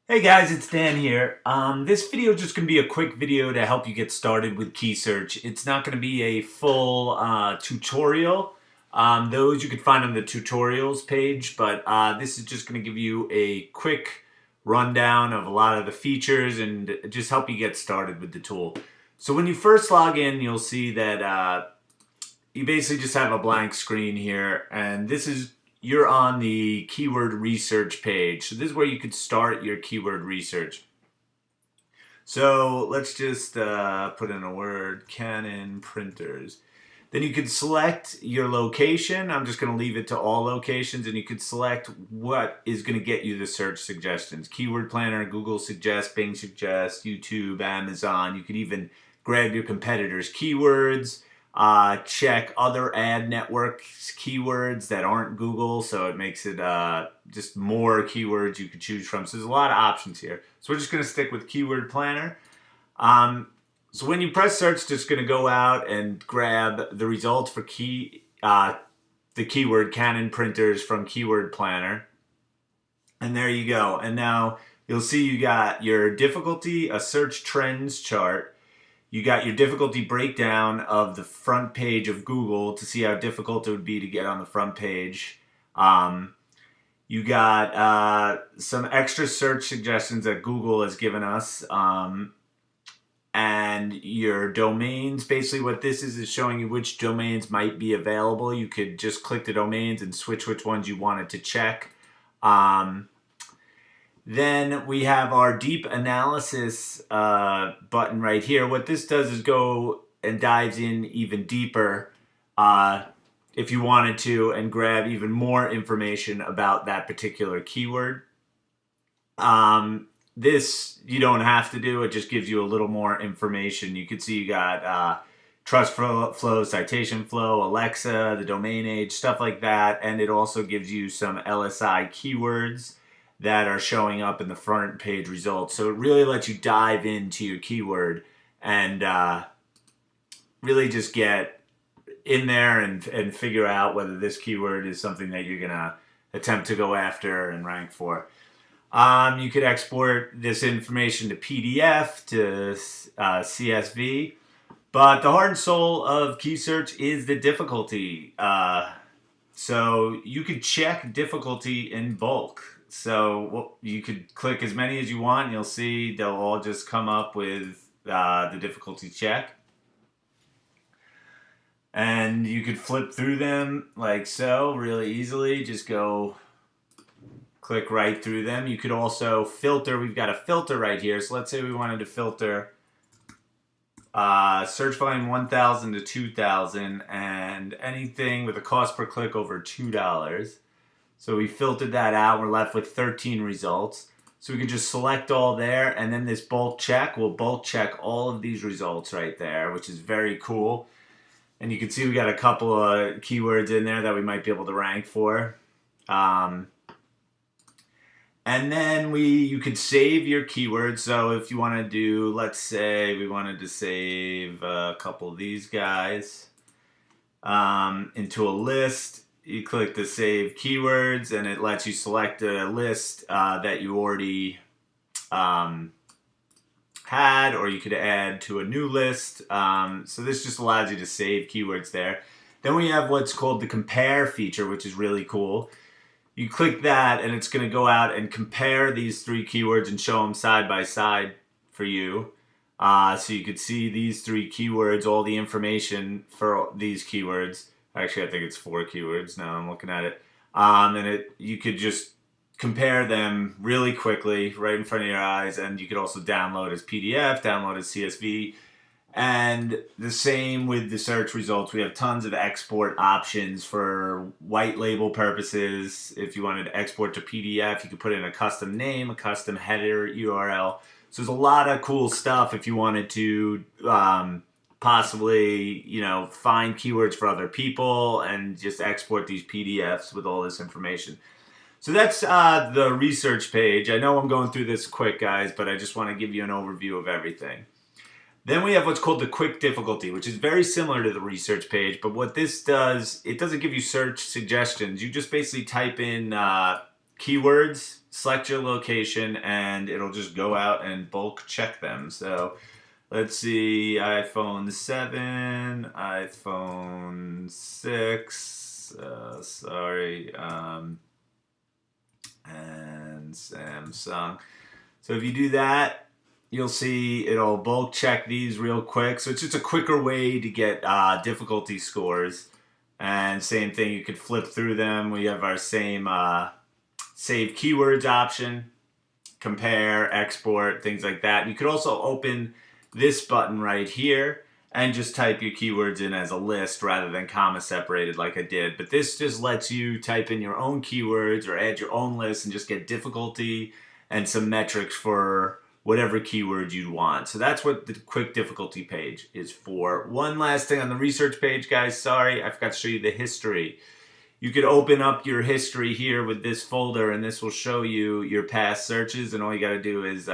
Hey guys, it's Dan here. This video is just going to be a quick video to help you get started with key search. It's not going to be a full tutorial. Those you could find on the tutorials page, but this is just going to give you a quick rundown of a lot of the features and just help you get started with the tool. So when you first log in, you'll see that you basically just have a blank screen here, and you're on the keyword research page. So this is where you could start your keyword research. So let's just put in a word, Canon printers. Then you could select your location. I'm just going to leave it to all locations, and you could select what is going to get you the search suggestions. Keyword Planner, Google Suggest, Bing Suggest, YouTube, Amazon. You could even grab your competitors' keywords. Check other ad networks keywords that aren't Google, so it makes it just more keywords you could choose from. So there's a lot of options here. So we're just going to stick with Keyword Planner. So when you press search, it's just going to go out and grab the results for the keyword Canon printers from Keyword Planner. And there you go. And now you'll see you got your difficulty, a search trends chart. You got your difficulty breakdown of the front page of Google to see how difficult it would be to get on the front page. You got some extra search suggestions that Google has given us. And your domains. Basically what this is showing you which domains might be available. You could just click the domains and switch which ones you wanted to check. Then we have our deep analysis button right here. What this does is go and dives in even deeper if you wanted to and grab even more information about that particular keyword. This you don't have to do. It just gives you a little more information. You can see you got trust flow, citation flow, Alexa, the domain age, stuff like that. And it also gives you some LSI keywords that are showing up in the front page results. So it really lets you dive into your keyword and really just get in there and figure out whether this keyword is something that you're gonna attempt to go after and rank for. You could export this information to PDF, to CSV, but the heart and soul of key search is the difficulty. So you could check difficulty in bulk. So you could click as many as you want, and you'll see they'll all just come up with the difficulty check. And you could flip through them like so really easily. Just go click right through them. You could also filter. We've got a filter right here. So let's say we wanted to filter search volume 1,000 to 2,000 and anything with a cost per click over $2. So we filtered that out. We're left with 13 results. So we can just select all there, and then this bulk check will bulk check all of these results right there, which is very cool. And you can see we got a couple of keywords in there that we might be able to rank for. And then you could save your keywords. So if you want to do, let's say we wanted to save a couple of these guys into a list. You click the save keywords and it lets you select a list that you already had, or you could add to a new list. So this just allows you to save keywords there. Then we have what's called the compare feature, which is really cool. You click that and it's going to go out and compare these three keywords and show them side by side for you. So you could see these three keywords, all the information for these keywords. Actually, I think it's 4 keywords now I'm looking at it. And you could just compare them really quickly right in front of your eyes, and you could also download as PDF, download as CSV. And the same with the search results. We have tons of export options for white label purposes. If you wanted to export to PDF, you could put in a custom name, a custom header URL. So there's a lot of cool stuff if you wanted to possibly, find keywords for other people and just export these PDFs with all this information. So that's the research page. I know I'm going through this quick, guys, but I just want to give you an overview of everything. Then we have what's called the quick difficulty, which is very similar to the research page, but what this does, it doesn't give you search suggestions. You just basically type in keywords, select your location, and it'll just go out and bulk check them. So let's see, iPhone 7, iPhone 6, and Samsung. So if you do that, you'll see it'll bulk check these real quick. So it's just a quicker way to get difficulty scores. And same thing, you could flip through them. We have our same save keywords option, compare, export, things like that. You could also open this button right here and just type your keywords in as a list rather than comma separated like I did. But this just lets you type in your own keywords or add your own list and just get difficulty and some metrics for whatever keyword you want. So that's what the quick difficulty page is for. One last thing on the research page, guys. Sorry, I forgot to show you the history. You could open up your history here with this folder, and this will show you your past searches, and all you got to do is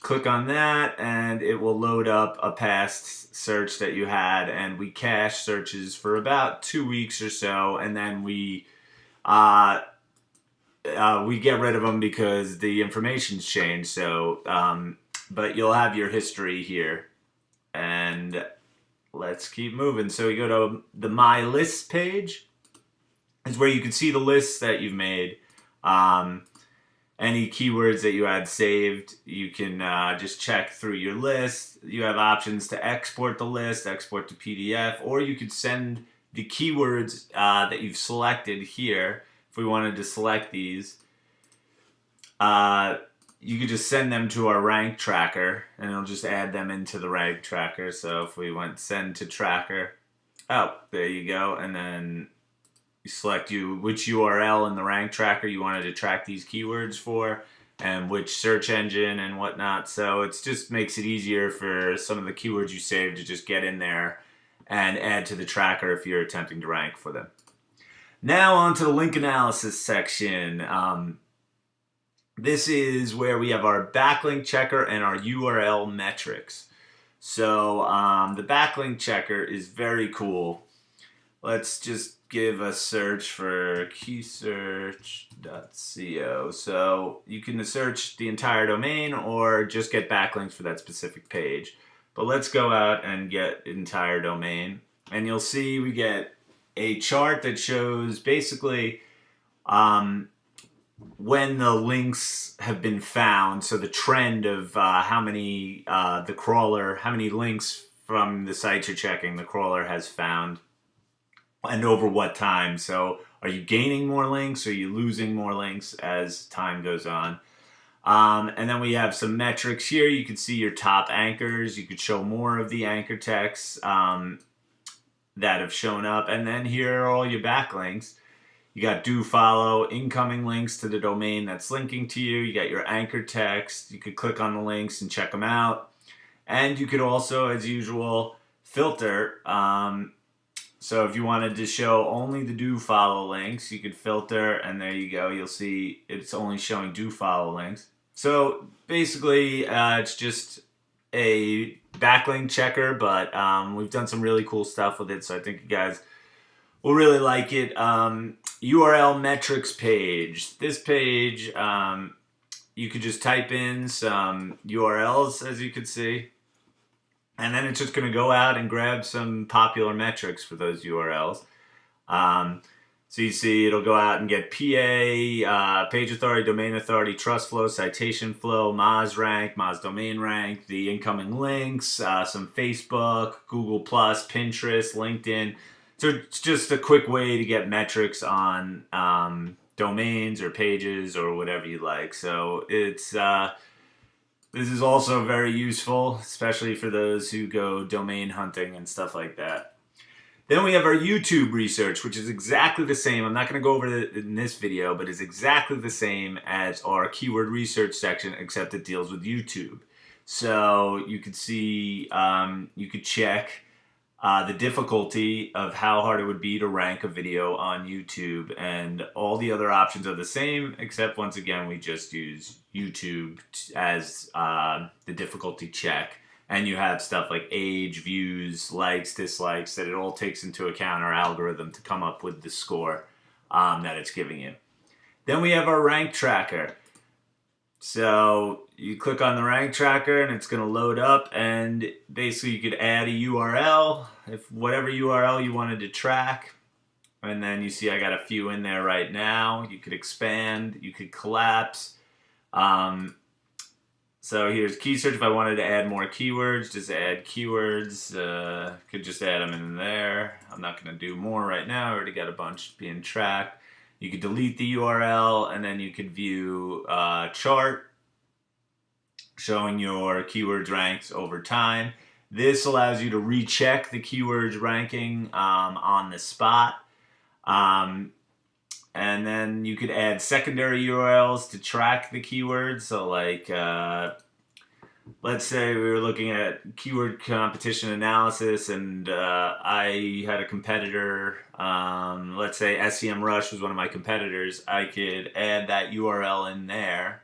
click on that, and it will load up a past search that you had, and we cache searches for about 2 weeks or so, and then we get rid of them because the information's changed. So, but you'll have your history here, and let's keep moving. So we go to the My List page. Is where you can see the lists that you've made. Any keywords that you had saved, you can just check through your list. You have options to export the list, export to PDF, or you could send the keywords that you've selected here. If we wanted to select these, you could just send them to our rank tracker, and it'll just add them into the rank tracker. So if we went send to tracker, oh, there you go, and then you select which URL in the rank tracker you wanted to track these keywords for, and which search engine and whatnot. So it just makes it easier for some of the keywords you saved to just get in there and add to the tracker if you're attempting to rank for them. Now on to the link analysis section. This is where we have our backlink checker and our URL metrics. So the backlink checker is very cool. Let's just give a search for keysearch.co. So you can search the entire domain or just get backlinks for that specific page. But let's go out and get entire domain. And you'll see we get a chart that shows basically when the links have been found. So the trend of how many links from the sites you're checking the crawler has found, and over what time. So are you gaining more links? Or are you losing more links as time goes on? And then we have some metrics here. You can see your top anchors. You could show more of the anchor texts that have shown up. And then here are all your backlinks. You got do follow, incoming links to the domain that's linking to you. You got your anchor text. You could click on the links and check them out. And you could also, as usual, filter. So if you wanted to show only the do follow links, you could filter, and there you go. You'll see it's only showing do follow links. So basically, it's just a backlink checker, but we've done some really cool stuff with it, so I think you guys will really like it. URL metrics page. This page, you could just type in some URLs, as you can see. And then it's just going to go out and grab some popular metrics for those URLs. So you see it'll go out and get PA, page authority, domain authority, trust flow, citation flow, Moz rank, Moz domain rank, the incoming links, some Facebook, Google+, Pinterest, LinkedIn. So it's just a quick way to get metrics on domains or pages or whatever you like. So it's this is also very useful, especially for those who go domain hunting and stuff like that. Then we have our YouTube research, which is exactly the same. I'm not going to go over it in this video, but it's exactly the same as our keyword research section, except it deals with YouTube. So you could see, you could check the difficulty of how hard it would be to rank a video on YouTube, and all the other options are the same, except once again we just use YouTube as the difficulty check, and you have stuff like age, views, likes, dislikes, that it all takes into account our algorithm to come up with the score that it's giving you. Then we have our rank tracker. So you click on the rank tracker and it's going to load up, and basically you could add a URL, if whatever URL you wanted to track. And then you see I got a few in there right now. You could expand, you could collapse. So here's key search. If I wanted to add more keywords, just add keywords. Could just add them in there. I'm not going to do more right now. I already got a bunch being tracked. You could delete the URL, and then you could view a chart showing your keywords ranks over time. This allows you to recheck the keywords ranking on the spot. And then you could add secondary URLs to track the keywords. So like, let's say we were looking at keyword competition analysis, and I had a competitor, let's say SEMrush was one of my competitors. I could add that URL in there.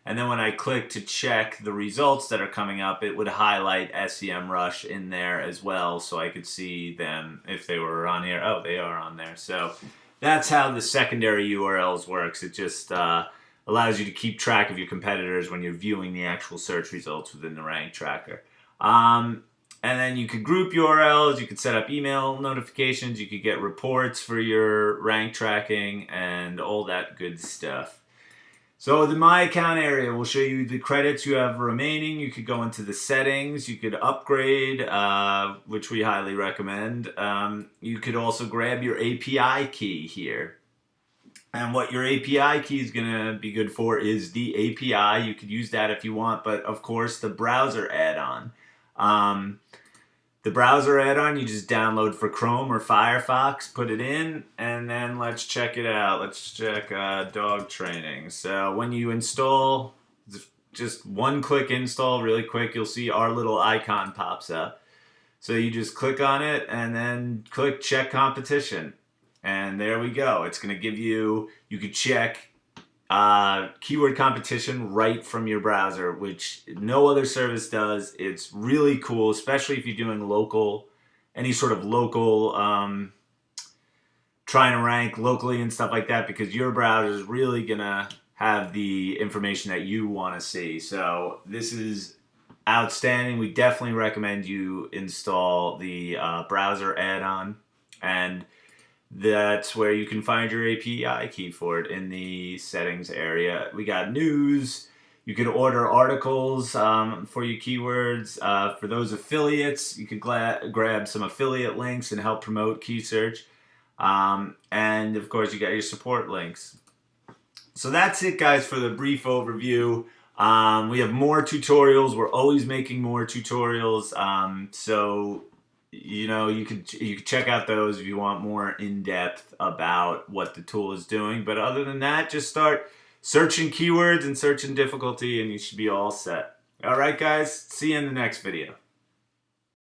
And then when I click to check the results that are coming up, it would highlight SEMrush in there as well, so I could see them if they were on here. Oh, they are on there. So that's how the secondary URLs works. It just allows you to keep track of your competitors when you're viewing the actual search results within the rank tracker. And then you could group URLs, you could set up email notifications, you could get reports for your rank tracking, and all that good stuff. So the My Account area will show you the credits you have remaining. You could go into the settings. You could upgrade, which we highly recommend. You could also grab your API key here. And what your API key is going to be good for is the API. You could use that if you want, but of course the browser add-on. The browser add-on you just download for Chrome or Firefox, put it in, and then let's check it out. Let's check dog training. So when you install, just one-click install, really quick, you'll see our little icon pops up. So you just click on it and then click check competition. And there we go. It's going to give you, you could check keyword competition right from your browser, which no other service does. It's really cool, especially if you're doing local, any sort of local, trying to rank locally and stuff like that, because your browser is really going to have the information that you want to see. So this is outstanding. We definitely recommend you install the browser add-on, and that's where you can find your API key for it in the settings area. We got news. You can order articles for your keywords. For those affiliates, you could grab some affiliate links and help promote key search. And of course, you got your support links. So that's it, guys, for the brief overview. We have more tutorials. We're always making more tutorials. So you know, you could check out those if you want more in-depth about what the tool is doing. But other than that, just start searching keywords and searching difficulty, and you should be all set. All right, guys, see you in the next video.